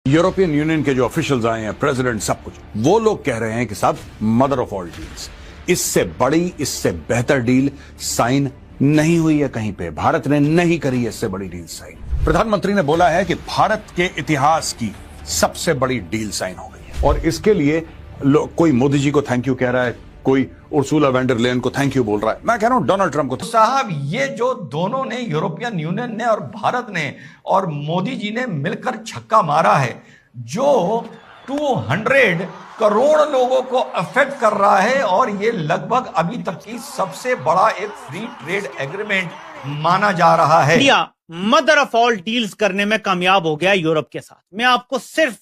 European union के जो officials आए हैं, प्रेसिडेंट, सब कुछ, वो लोग कह रहे हैं कि साहब मदर ऑफ ऑल डील्स, इससे बड़ी, इससे बेहतर डील साइन नहीं हुई है कहीं पे। भारत ने नहीं करी है इससे बड़ी डील साइन। प्रधानमंत्री ने बोला है कि भारत के इतिहास की सबसे बड़ी डील साइन हो गई है, और इसके लिए कोई मोदी जी को थैंक यू कह रहा है, कोई उर्सुला वैन डर लेयन को थैंक यू बोल रहा है। मैं कह रहा हूं डोनाल्ड ट्रंप को। साहब, ये जो दोनों ने, यूरोपियन यूनियन ने और भारत ने और मोदी जी ने मिलकर छक्का मारा है, जो 200 करोड़ लोगों को अफेक्ट कर रहा है, और ये लगभग अभी तक की सबसे बड़ा एक फ्री ट्रेड एग्रीमेंट माना जा रहा है। India mother of all deals करने में कामयाब हो गया यूरोप के साथ। मैं आपको सिर्फ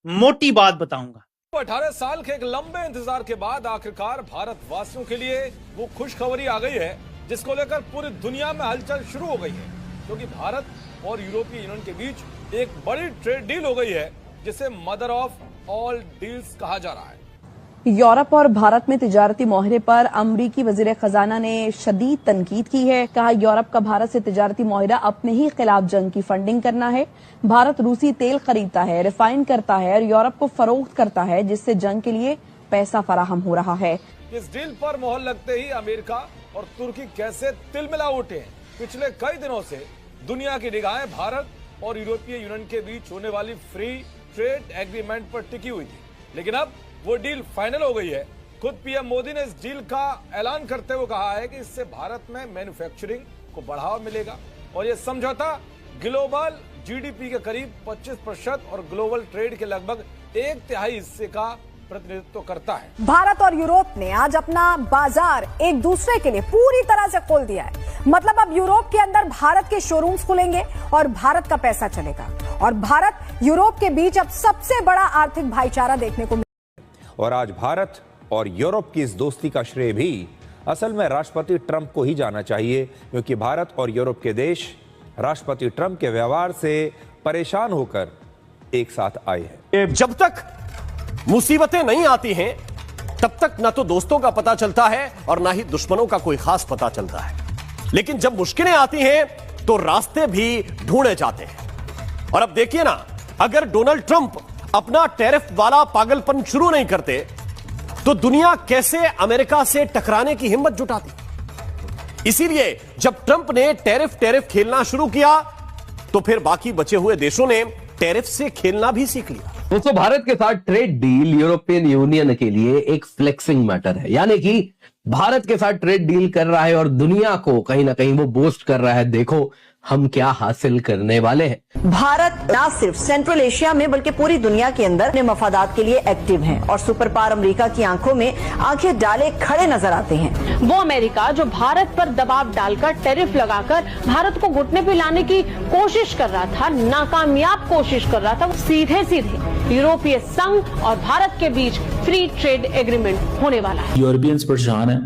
मोटी बात बताऊंगा। 18 साल के एक लंबे इंतजार के बाद आखिरकार भारतवासियों के लिए वो खुशखबरी आ गई है, जिसको लेकर पूरी दुनिया में हलचल शुरू हो गई है, क्योंकि भारत और यूरोपीय यूनियन के बीच एक बड़ी ट्रेड डील हो गई है, जिसे मदर ऑफ ऑल डील्स कहा जा रहा है। यूरोप और भारत में तिजारती मुआहरे पर अमरीकी वजीर खजाना ने शदीद तनकीद की है। कहा, यूरोप का भारत से तिजारती मुआहरा अपने ही खिलाफ जंग की फंडिंग करना है। भारत रूसी तेल खरीदता है, रिफाइन करता है और यूरोप को फरोख्त करता है, जिससे जंग के लिए पैसा फराहम हो रहा है। इस डील पर मोहर लगते ही अमेरिका और तुर्की कैसे तिलमिला उठे हैं। पिछले कई दिनों से दुनिया की निगाहें भारत और यूरोपीय यूनियन के बीच होने वाली फ्री ट्रेड एग्रीमेंट पर टिकी हुई थी, लेकिन अब वो डील फाइनल हो गई है। खुद पीएम मोदी ने इस डील का ऐलान करते हुए कहा है कि इससे भारत में मैन्युफैक्चरिंग को बढ़ावा मिलेगा, और ये समझौता ग्लोबल जीडीपी के करीब 25% और ग्लोबल ट्रेड के लगभग 1/3 हिस्से का प्रतिनिधित्व करता है। भारत और यूरोप ने आज अपना बाजार एक दूसरे के लिए पूरी तरह से खोल दिया है। मतलब अब यूरोप के अंदर भारत के शोरूम्स खुलेंगे और भारत का पैसा चलेगा, और भारत यूरोप के बीच अब सबसे बड़ा आर्थिक भाईचारा देखने को। और आज भारत और यूरोप की इस दोस्ती का श्रेय भी असल में राष्ट्रपति ट्रंप को ही जाना चाहिए, क्योंकि भारत और यूरोप के देश राष्ट्रपति ट्रंप के व्यवहार से परेशान होकर एक साथ आए हैं। जब तक मुसीबतें नहीं आती हैं, तब तक ना तो दोस्तों का पता चलता है और ना ही दुश्मनों का कोई खास पता चलता है। लेकिन जब मुश्किलें आती हैं तो रास्ते भी ढूंढे जाते हैं। और अब देखिए ना, अगर डोनाल्ड ट्रंप अपना टैरिफ वाला पागलपन शुरू नहीं करते तो दुनिया कैसे अमेरिका से टकराने की हिम्मत जुटाती। इसीलिए जब ट्रंप ने टैरिफ खेलना शुरू किया तो फिर बाकी बचे हुए देशों ने टैरिफ से खेलना भी सीख लिया। दोस्तों, भारत के साथ ट्रेड डील यूरोपियन यूनियन के लिए एक फ्लेक्सिंग मैटर है, यानी कि भारत के साथ ट्रेड डील कर रहा है और दुनिया को कहीं ना कहीं वो बोस्ट कर रहा है, देखो हम क्या हासिल करने वाले हैं। भारत न सिर्फ सेंट्रल एशिया में बल्कि पूरी दुनिया के अंदर अपने मफादात के लिए एक्टिव है, और सुपर पावर अमेरिका की आंखों में आंखें डाले खड़े नजर आते हैं। वो अमेरिका जो भारत पर दबाव डालकर टैरिफ लगाकर भारत को घुटने पे लाने की कोशिश कर रहा था, नाकामयाब कोशिश कर रहा था, वो सीधे सीधे यूरोपीय संघ और भारत के बीच फ्री ट्रेड एग्रीमेंट होने वाला है। यूरोपियंस परेशान है,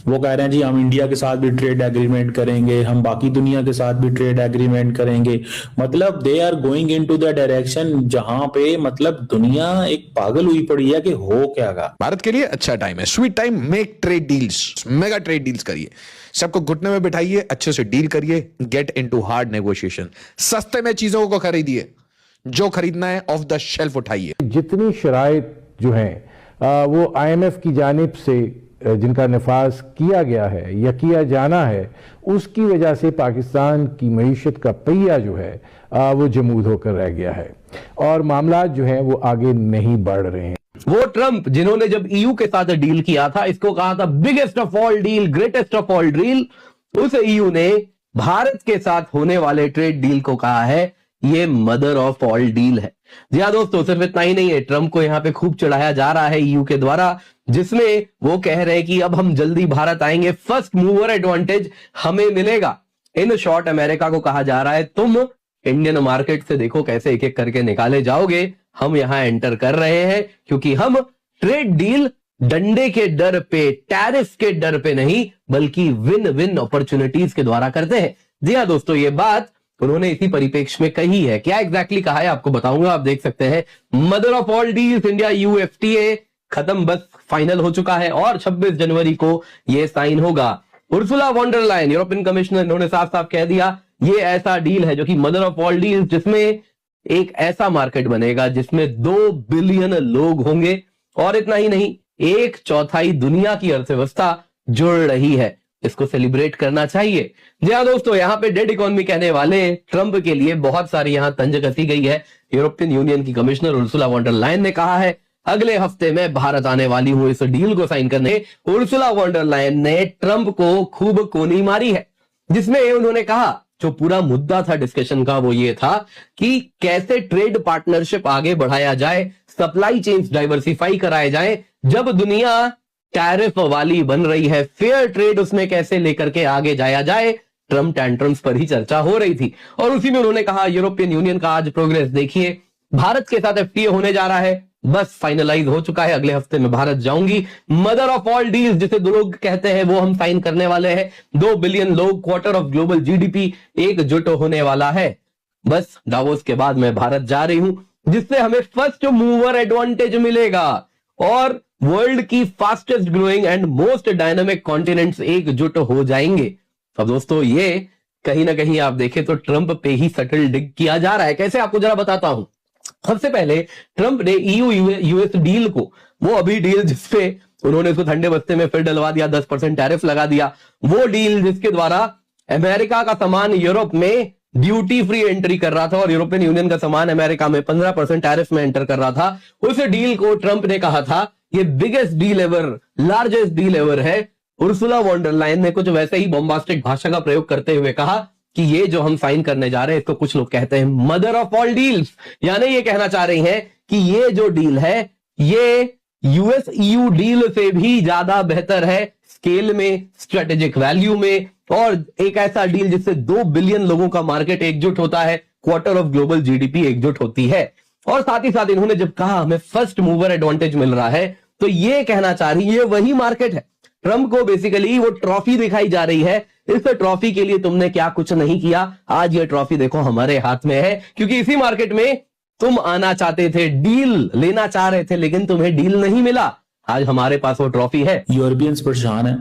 वो कह रहे हैं जी हम इंडिया के साथ भी ट्रेड एग्रीमेंट करेंगे, हम बाकी दुनिया के साथ भी ट्रेड एग्रीमेंट करेंगे। मतलब they are going into the direction जहां पे मतलब दुनिया एक पागल हुई पड़ी है कि हो क्या गा। भारत के लिए अच्छा टाइम है, sweet time, make trade deals, mega trade deals करिए, सबको घुटने में बिठाइए, अच्छे से डील करिए, गेट इनटू हार्ड नेगोशिएशन, सस्ते में चीजों को खरीदिए, जो खरीदना है ऑफ द शेल्फ उठाइए। जितनी शराइत जो है वो IMF की जानिब से जिनका नफाज किया गया है या किया जाना है, उसकी वजह से पाकिस्तान की मईशत का पहिया जो है वो जमूद होकर रह गया है, और मामला जो है वो आगे नहीं बढ़ रहे हैं। वो ट्रंप जिन्होंने जब EU के साथ डील किया था, इसको कहा था biggest of all deal, greatest of all deal, उस EU ने भारत के साथ होने वाले ट्रेड डील को कहा है ये मदर ऑफ ऑल डील है। जी हाँ दोस्तों, सिर्फ इतना ही नहीं है, ट्रंप को यहां पे खूब चढ़ाया जा रहा है EU के द्वारा, जिसमें वो कह रहे हैं कि अब हम जल्दी भारत आएंगे, फर्स्ट मूवर एडवांटेज हमें मिलेगा। इन शॉर्ट अमेरिका को कहा जा रहा है तुम इंडियन मार्केट से देखो कैसे एक एक करके निकाले जाओगे, हम यहां एंटर कर रहे हैं क्योंकि हम ट्रेड डील डंडे के डर पे, टैरिफ के डर पे नहीं, बल्कि विन विन अपॉर्चुनिटीज के द्वारा करते हैं। जी हाँ दोस्तों, ये बात उन्होंने इसी परिप्रेक्ष्य में कही है। क्या एग्जैक्टली कहा है आपको बताऊंगा, आप देख सकते हैं। Mother of all deals India EU FTA खत्म, बस फाइनल हो चुका है और 26 जनवरी को यह साइन होगा। Ursula von der Leyen European commissioner, इन्होंने साफ साफ कह दिया ये ऐसा डील है जो कि मदर ऑफ ऑल डील्स, जिसमें एक ऐसा मार्केट बनेगा जिसमें 2 बिलियन लोग होंगे, और इतना ही नहीं, 1/4 दुनिया की अर्थव्यवस्था जुड़ रही है। इसको सेलिब्रेट करना चाहिए। जी हाँ दोस्तों, यहाँ पे डेड इकोनॉमी कहने वाले ट्रंप के लिए बहुत सारी यहाँ तंज कसी गई है। यूरोपियन यूनियन की commissioner Ursula von der Leyen ने कहा है अगले हफ्ते में भारत आने वाली हूं इस डील को साइन करने। उर्सुला वॉन डर लायन ने ट्रंप को खूब कोनी मारी है, जिसमें उन्होंने कहा जो पूरा मुद्दा था डिस्कशन का वो ये था कि कैसे ट्रेड पार्टनरशिप आगे बढ़ाया जाए, सप्लाई चेन्स डाइवर्सिफाई कराए जाए। जब दुनिया टैरिफ वाली बन रही है, फेयर ट्रेड उसमें कैसे लेकर के आगे जाया जाए, ट्रम्प टैंट्रम्स पर ही चर्चा हो रही थी। और उसी में उन्होंने कहा यूरोपियन यूनियन का आज प्रोग्रेस देखिए, भारत के साथ एफटीए होने जा रहा है, बस फाइनलाइज हो चुका है, अगले हफ्ते में भारत जाऊंगी। मदर ऑफ ऑल डील्स जिसे दो लोग कहते हैं वो हम साइन करने वाले हैं। 2 बिलियन लोग, क्वार्टर ऑफ ग्लोबल जीडीपी एकजुट होने वाला है। बस दावोस के बाद मैं भारत जा रही हूं, जिससे हमें फर्स्ट मूवर एडवांटेज मिलेगा और वर्ल्ड की fastest growing and most dynamic continents एकजुट हो जाएंगे। अब दोस्तों ये कहीं ना कहीं आप देखें तो ट्रंप पे ही सटल डिग किया जा रहा है। कैसे आपको जरा बताता हूं। सबसे पहले ट्रंप ने ईयू यूएस डील को, वो अभी डील जिसपे उन्होंने उसको ठंडे बस्ते में फिर डलवा दिया, 10% टैरिफ लगा दिया, वो डील जिसके द्वारा अमेरिका का सामान यूरोप में ड्यूटी फ्री एंट्री कर रहा था और यूरोपियन यूनियन का सामान अमेरिका में 15% टैरिफ में एंटर कर रहा था, उस डील को ट्रंप ने कहा था ये biggest deal ever, largest deal ever है। उर्सुला वॉन डर लायन ने कुछ वैसे ही बॉम्बास्टिक भाषा का प्रयोग करते हुए कहा कि ये जो हम साइन करने जा रहे हैं इसको कुछ लोग कहते हैं मदर ऑफ ऑल डील्स, यानी ये कहना चाह रही हैं कि ये जो डील है ये यूएस ईयू डील से भी ज्यादा बेहतर है स्केल में, स्ट्रेटेजिक वैल्यू में, और एक ऐसा डील जिससे 2 बिलियन लोगों का मार्केट एकजुट होता है, क्वार्टर ऑफ ग्लोबल जीडीपी एकजुट होती है। और साथ ही साथ इन्होंने जब कहा हमें फर्स्ट मूवर एडवांटेज मिल रहा है, तो ये कहना चाह रही है वही मार्केट है। ट्रंप को बेसिकली वो ट्रॉफी दिखाई जा रही है, इस ट्रॉफी के लिए तुमने क्या कुछ नहीं किया, आज ये ट्रॉफी देखो हमारे हाथ में है, क्योंकि इसी मार्केट में तुम आना चाहते थे, डील लेना चाह रहे थे, लेकिन तुम्हें डील नहीं मिला, आज हमारे पास वो ट्रॉफी है। यूरोपियंस परेशान है,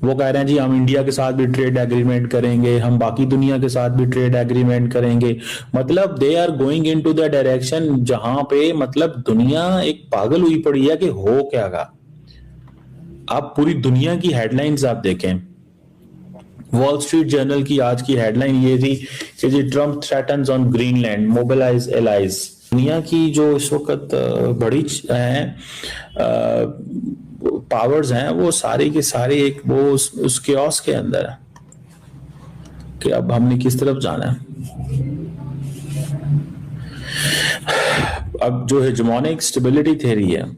वो कह रहे हैं जी हम इंडिया के साथ भी ट्रेड एग्रीमेंट करेंगे, हम बाकी दुनिया के साथ भी ट्रेड एग्रीमेंट करेंगे। मतलब they are going into the direction जहां पे मतलब दुनिया एक पागल हुई पड़ी है कि हो क्या गा। आप पूरी दुनिया की हेडलाइंस आप देखें, वॉल स्ट्रीट जर्नल की आज की हेडलाइन ये थी कि जी Trump threatens on Greenland, mobilise allies. दुनिया की जो इस वक्त बड़ी पावर्स हैं वो सारी के सारे एक वो उस केओस के अंदर है कि अब हमने किस तरफ जाना है। अब जो हेजेमोनिक स्टेबिलिटी थ्योरी है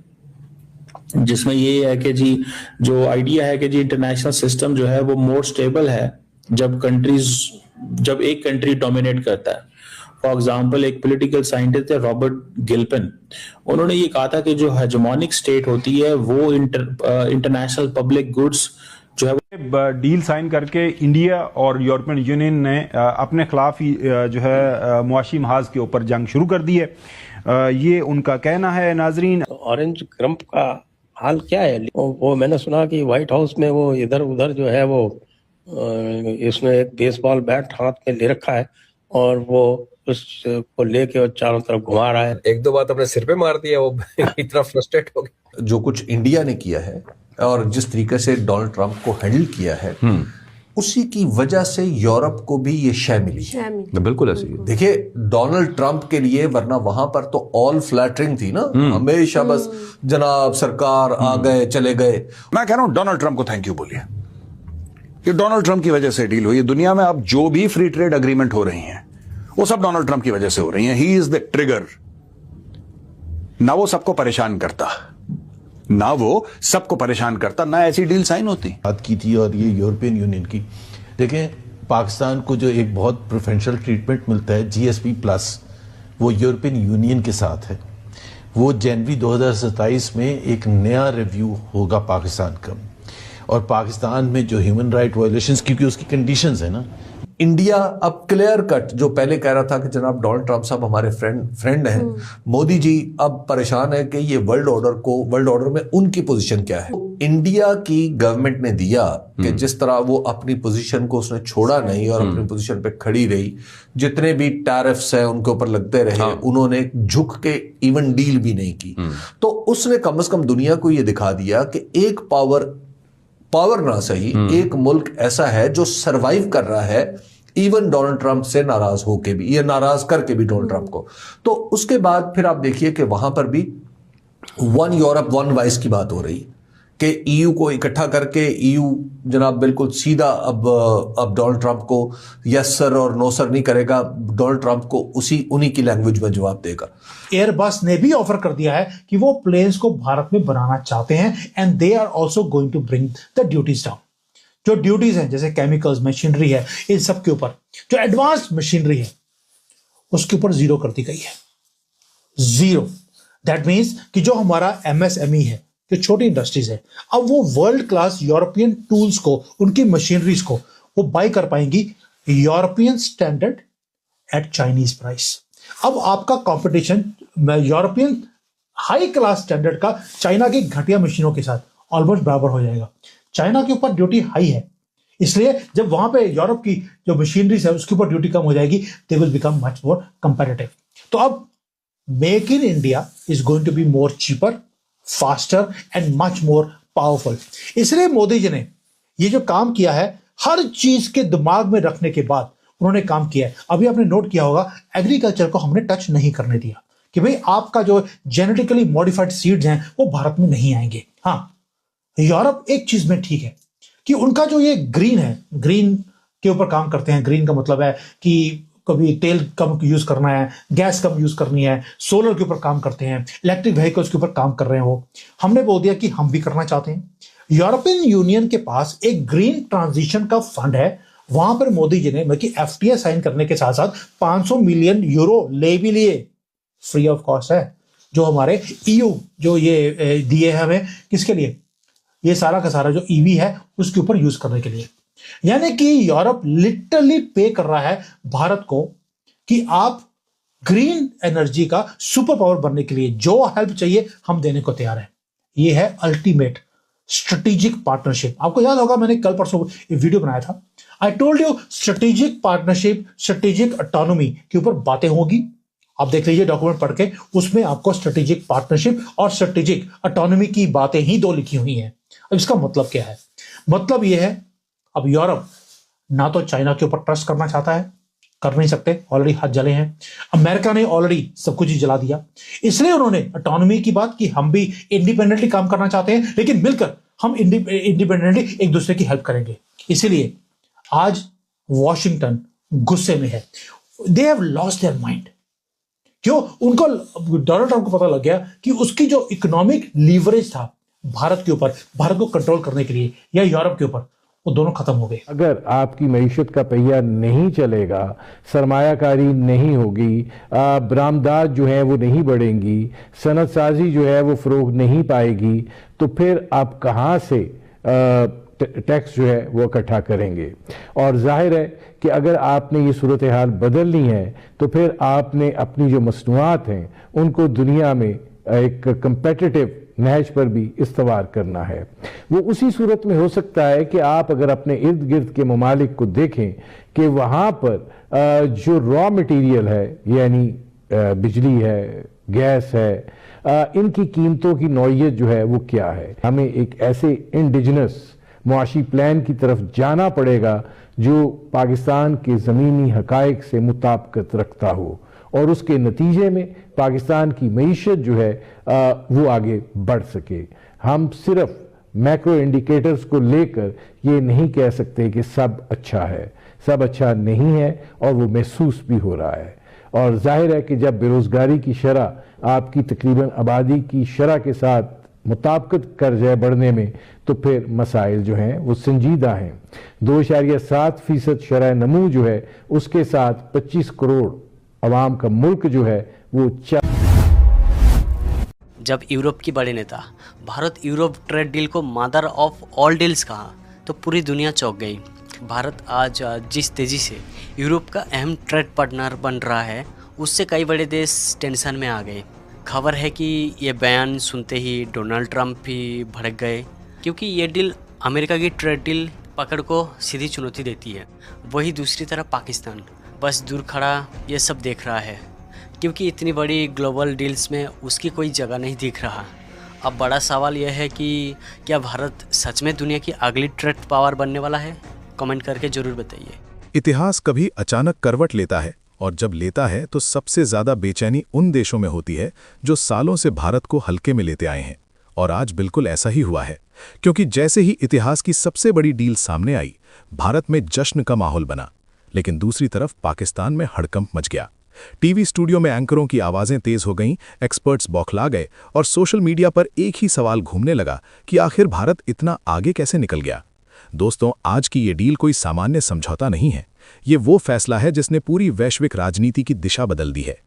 जिसमें ये है कि जी जो आइडिया है कि जी इंटरनेशनल सिस्टम जो है वो मोर स्टेबल है जब एक कंट्री डोमिनेट करता है। फॉर एग्जाम्पल एक पॉलिटिकल साइंटिस्ट है रॉबर्ट गिल्पिन, उन्होंने ये कहा था कि जो हेजेमोनिक स्टेट होती है वो इंटरनेशनल पब्लिक गुड्स जो है डील साइन करके इंडिया और यूरोपियन यूनियन ने अपने खिलाफ ही जो है मुआशी महाज के ऊपर जंग शुरू कर दी है। ये उनका कहना है। नाजरीन, ऑरेंज क्रम्प का हाल क्या है? वो मैंने सुना कि व्हाइट हाउस में वो इधर उधर जो है वो इसमें एक बेसबॉल बैट हाथ में ले रखा है और वो उसको लेके और चारों तरफ घुमा रहा है। एक दो बात अपने सिर पे मार दिया, वो इतना फ्रस्ट्रेट हो गया। जो कुछ इंडिया ने किया है और जिस तरीके से डोनाल्ड ट्रंप को हैंडल किया है उसी की वजह से यूरोप को भी ये शय मिली है। बिल्कुल ऐसे ही देखिए डोनाल्ड ट्रंप के लिए, वरना वहां पर तो ऑल फ्लैटरिंग थी ना, हमेशा बस जनाब सरकार आ गए चले गए। मैं कह रहा हूं डोनाल्ड ट्रंप को थैंक यू बोलिए, ये डोनाल्ड ट्रंप की वजह से डील हुई। दुनिया में अब जो भी फ्री ट्रेड अग्रीमेंट हो रही हैं वो सब डोनाल्ड ट्रंप की वजह से हो रही हैं। He is the trigger. ना वो सबको परेशान करता, ना ऐसी डील साइन होती। बात की थी और ये यूरोपियन यूनियन की, देखें पाकिस्तान को जो एक बहुत प्रेफरेंशियल ट्रीटमेंट मिलता है जीएसपी प्लस, वो यूरोपियन यूनियन के साथ है। वो जनवरी 2027 में एक नया रिव्यू होगा पाकिस्तान का, और पाकिस्तान में जो ह्यूमन राइट वायलेशंस, क्योंकि उसकी कंडीशंस है ना, इंडिया अब क्लियर कट, जो पहले कह रहा था कि जनाब डोनाल्ड ट्रंप साहब हमारे फ्रेंड हैं, मोदी जी अब परेशान है कि ये वर्ल्ड ऑर्डर में उनकी पोजीशन क्या है। इंडिया की गवर्नमेंट ने दिया कि जिस तरह वो अपनी पोजीशन को उसने छोड़ा नहीं और अपनी पोजीशन पे खड़ी रही, जितने भी टैरिफ्स हैं उनके ऊपर लगते रहे, उन्होंने झुक के इवन डील भी नहीं की। तो उसने कम से कम दुनिया को ये दिखा दिया कि एक पावर ना सही, एक मुल्क ऐसा है जो सरवाइव कर रहा है इवन डोनाल्ड ट्रंप से नाराज होके भी, या नाराज करके भी डोनाल्ड ट्रंप को। तो उसके बाद फिर आप देखिए कि वहां पर भी वन यूरोप वन वॉइस की बात हो रही कि ईयू को इकट्ठा करके ईयू जनाब बिल्कुल सीधा अब डोनाल्ड ट्रंप को यस सर और नो सर नहीं करेगा, डोनाल्ड ट्रंप को उन्हीं की लैंग्वेज में जवाब देगा। एयरबस ने भी ऑफर कर दिया है कि वो प्लेन्स को भारत में बनाना चाहते हैं and they are also going to bring the duties down. जो ड्यूटीज हैं जैसे केमिकल्स, मशीनरी है, इन सब के ऊपर जो एडवांस्ड मशीनरी है उसके ऊपर जीरो कर दी गई है। जीरो दैट मीन्स कि जो हमारा एमएसएमई है, जो छोटी इंडस्ट्रीज है, अब वो वर्ल्ड क्लास यूरोपियन टूल्स को, उनकी मशीनरीज को वो बाय कर पाएंगी European standard at Chinese price. अब आपका competition European high class standard का चाइना की घटिया मशीनों के साथ ऑलमोस्ट बराबर हो जाएगा। चाइना के ऊपर ड्यूटी हाई है, इसलिए जब वहां पे यूरोप की जो मशीनरीज है उसके ऊपर ड्यूटी कम हो जाएगी, they will become much more competitive. तो अब make in India is going to be more cheaper, faster and much more powerful. इसलिए मोदी जी ने ये जो काम किया है, हर चीज के दिमाग में रखने के बाद उन्होंने काम किया है। अभी आपने नोट किया होगा एग्रीकल्चर को हमने टच नहीं करने दिया कि भाई आपका जो जेनेटिकली मॉडिफाइड सीड्स हैं वो भारत में नहीं आएंगे। हाँ, यूरोप एक चीज में ठीक है कि उनका जो ये ग्रीन है, ग्रीन के ऊपर काम करते हैं। ग्रीन का मतलब है कि कभी तेल कम यूज करना है, गैस कम यूज करनी है, सोलर के ऊपर काम करते हैं, इलेक्ट्रिक व्हीकल्स के ऊपर काम कर रहे हैं। वो हमने बोल दिया कि हम भी करना चाहते हैं। यूरोपियन यूनियन के पास एक ग्रीन ट्रांजिशन का फंड है, वहां पर मोदी जी ने मतलब एफटीए साइन करने के साथ साथ 500 मिलियन यूरो ले भी लिए, फ्री ऑफ कॉस्ट है, जो हमारे ईयू जो ये दिए हैं हमें, किसके लिए, ये सारा का सारा जो ईवी है उसके ऊपर यूज करने के लिए। यानी कि यूरोप लिटरली पे कर रहा है भारत को कि आप ग्रीन एनर्जी का सुपर पावर बनने के लिए जो हेल्प चाहिए हम देने को तैयार हैं। ये है अल्टीमेट स्ट्रेटेजिक पार्टनरशिप। आपको याद होगा मैंने कल परसों एक वीडियो बनाया था, I told you strategic partnership, strategic autonomy के ऊपर बातें होगी। आप देख लीजिए डॉक्यूमेंट पढ़ के, उसमें आपको स्ट्रेटेजिक पार्टनरशिप और स्ट्रेटेजिक ऑटोनॉमी की बातें ही दो लिखी हुई हैं। अब इसका मतलब क्या है? मतलब यह है अब यूरोप ना तो चाइना के ऊपर ट्रस्ट करना चाहता है, कर नहीं सकते, ऑलरेडी हाथ जले हैं। अमेरिका ने ऑलरेडी सब कुछ ही जला दिया, इसलिए उन्होंने ऑटोनॉमी की बात की हम भी इंडिपेंडेंटली काम करना चाहते हैं, लेकिन मिलकर हम इंडिपेंडेंटली एक दूसरे की हेल्प करेंगे। इसीलिए आज वॉशिंगटन गुस्से में है, they have lost their mind. क्यों? उनको डोनाल्ड ट्रंप को पता लग गया कि उसकी जो इकोनॉमिक लीवरेज था भारत के ऊपर, भारत को कंट्रोल करने के लिए या यूरोप के ऊपर, वो दोनों खत्म हो गए। अगर आपकी मईशत का पहिया नहीं चलेगा, सरमायाकारी नहीं होगी, बरामदात जो है वो नहीं बढ़ेंगी, सनत साजी जो है वो फरोग नहीं पाएगी, तो फिर आप कहाँ से टैक्स जो है वो इकट्ठा करेंगे? और जाहिर है कि अगर आपने ये सूरत हाल बदलनी है तो फिर आपने अपनी जो मसनूआत हैं उनको दुनिया में एक कंपेटिटिव नहज पर भी इस्तवार करना है। वो उसी सूरत में हो सकता है कि आप अगर अपने इर्द गिर्द के ममालिक को देखें कि वहाँ पर जो रॉ मटेरियल है, यानी बिजली है, गैस है, इनकी कीमतों की नौइयत जो है वो क्या है। हमें एक ऐसे इंडिजिनस मुआशी प्लान की तरफ जाना पड़ेगा जो पाकिस्तान के ज़मीनी हकाइक से मुताबिकत रखता हो और उसके नतीजे में पाकिस्तान की मईशत जो है वो आगे बढ़ सके। हम सिर्फ मैक्रो इंडिकेटर्स को लेकर ये नहीं कह सकते कि सब अच्छा है, सब अच्छा नहीं है, और वो महसूस भी हो रहा है। और जाहिर है कि जब बेरोज़गारी की शरह आपकी तकरीबन आबादी की शरह के साथ मुताबिकत कर जाए बढ़ने में, तो फिर मसाइल जो हैं वो संजीदा हैं। 2.7% शरह नमू जो है उसके साथ 25 करोड़ अवाम का मुल्क जो है वो जब यूरोप की बड़े नेता भारत यूरोप ट्रेड डील को मदर ऑफ ऑल डील्स कहा तो पूरी दुनिया चौंक गई। भारत आज जिस तेज़ी से यूरोप का अहम ट्रेड पार्टनर बन रहा है, उससे कई बड़े देश टेंशन में आ गए। खबर है कि ये बयान सुनते ही डोनाल्ड ट्रंप भी भड़क गए, क्योंकि ये डील अमेरिका की ट्रेड डील पकड़ को सीधी चुनौती देती है। वही दूसरी तरफ पाकिस्तान बस दूर खड़ा ये सब देख रहा है, क्योंकि इतनी बड़ी ग्लोबल डील्स में उसकी कोई जगह नहीं दिख रहा। अब बड़ा सवाल यह है कि क्या भारत सच में दुनिया की अगली ट्रेड पावर बनने वाला है? कमेंट करके जरूर बताइए। इतिहास कभी अचानक करवट लेता है, और जब लेता है तो सबसे ज्यादा बेचैनी उन देशों में होती है जो सालों से भारत को हल्के में लेते आए हैं। और आज बिल्कुल ऐसा ही हुआ है, क्योंकि जैसे ही इतिहास की सबसे बड़ी डील सामने आई, भारत में जश्न का माहौल बना, लेकिन दूसरी तरफ पाकिस्तान में हड़कंप मच गया। टीवी स्टूडियो में एंकरों की आवाजें तेज हो गईं, एक्सपर्ट्स बौखला गए और सोशल मीडिया पर एक ही सवाल घूमने लगा कि आखिर भारत इतना आगे कैसे निकल गया। दोस्तों, आज की ये डील कोई सामान्य समझौता नहीं है। ये वो फैसला है जिसने पूरी वैश्विक राजनीति की दिशा बदल दी है।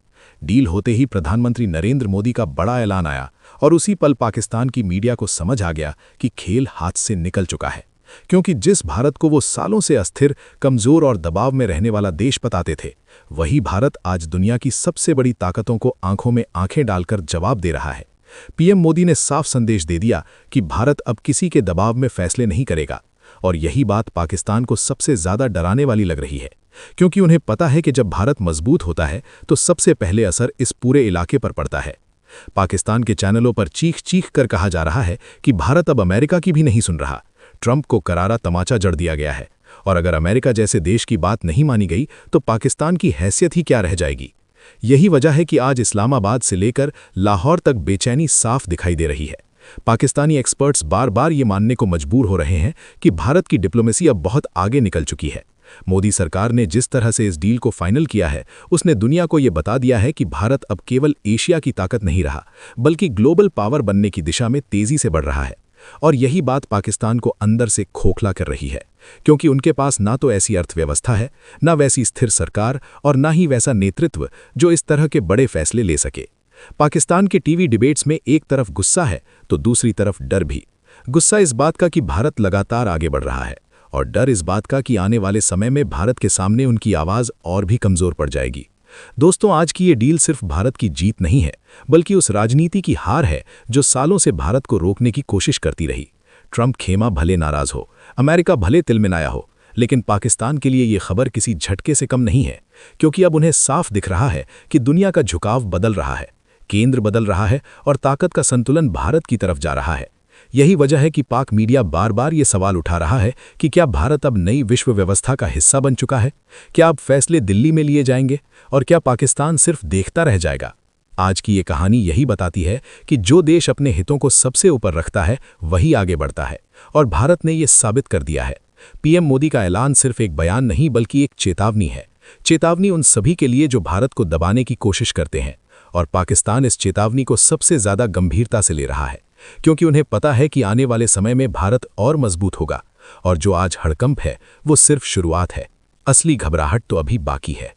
डील होते ही प्रधानमंत्री नरेंद्र मोदी का बड़ा ऐलान आया और उसी पल पाकिस्तान की मीडिया को समझ आ गया कि खेल हाथ से निकल चुका है, क्योंकि जिस भारत को वो सालों से अस्थिर, कमजोर और दबाव में रहने वाला देश बताते थे, वही भारत आज दुनिया की सबसे बड़ी ताकतों को आंखों में आंखें डालकर जवाब दे रहा है। पीएम मोदी ने साफ संदेश दे दिया कि भारत अब किसी के दबाव में फैसले नहीं करेगा, और यही बात पाकिस्तान को सबसे ज्यादा डराने वाली लग रही है, क्योंकि उन्हें पता है कि जब भारत मजबूत होता है तो सबसे पहले असर इस पूरे इलाके पर पड़ता है। पाकिस्तान के चैनलों पर चीख चीख कर कहा जा रहा है कि भारत अब अमेरिका की भी नहीं सुन रहा। ट्रंप को करारा तमाचा जड़ दिया गया है, और अगर अमेरिका जैसे देश की बात नहीं मानी गई तो पाकिस्तान की हैसियत ही क्या रह जाएगी। यही वजह है कि आज इस्लामाबाद से लेकर लाहौर तक बेचैनी साफ दिखाई दे रही है। पाकिस्तानी एक्सपर्ट्स बार बार ये मानने को मजबूर हो रहे हैं कि भारत की डिप्लोमेसी अब बहुत आगे निकल चुकी है। मोदी सरकार ने जिस तरह से इस डील को फाइनल किया है, उसने दुनिया को ये बता दिया है कि भारत अब केवल एशिया की ताकत नहीं रहा, बल्कि ग्लोबल पावर बनने की दिशा में तेजी से बढ़ रहा है। और यही बात पाकिस्तान को अंदर से खोखला कर रही है, क्योंकि उनके पास ना तो ऐसी अर्थव्यवस्था है, ना वैसी स्थिर सरकार, और ना ही वैसा नेतृत्व जो इस तरह के बड़े फैसले ले सके। पाकिस्तान के टीवी डिबेट्स में एक तरफ गुस्सा है तो दूसरी तरफ डर भी। गुस्सा इस बात का कि भारत लगातार आगे बढ़ रहा है, और डर इस बात का कि आने वाले समय में भारत के सामने उनकी आवाज और भी कमजोर पड़ जाएगी। दोस्तों, आज की ये डील सिर्फ भारत की जीत नहीं है, बल्कि उस राजनीति की हार है जो सालों से भारत को रोकने की कोशिश करती रही। ट्रंप खेमा भले नाराज हो, अमेरिका भले तिलमिलाया हो, लेकिन पाकिस्तान के लिए ये खबर किसी झटके से कम नहीं है, क्योंकि अब उन्हें साफ दिख रहा है कि दुनिया का झुकाव बदल रहा है, केंद्र बदल रहा है और ताकत का संतुलन भारत की तरफ जा रहा है। यही वजह है कि पाक मीडिया बार बार ये सवाल उठा रहा है कि क्या भारत अब नई विश्व व्यवस्था का हिस्सा बन चुका है? क्या अब फैसले दिल्ली में लिए जाएंगे, और क्या पाकिस्तान सिर्फ देखता रह जाएगा? आज की ये कहानी यही बताती है कि जो देश अपने हितों को सबसे ऊपर रखता है वही आगे बढ़ता है, और भारत ने ये साबित कर दिया है। पीएम मोदी का ऐलान सिर्फ एक बयान नहीं, बल्कि एक चेतावनी है। चेतावनी उन सभी के लिए जो भारत को दबाने की कोशिश करते हैं, और पाकिस्तान इस चेतावनी को सबसे ज्यादा गंभीरता से ले रहा है, क्योंकि उन्हें पता है कि आने वाले समय में भारत और मजबूत होगा, और जो आज हड़कंप है वो सिर्फ शुरुआत है। असली घबराहट तो अभी बाकी है।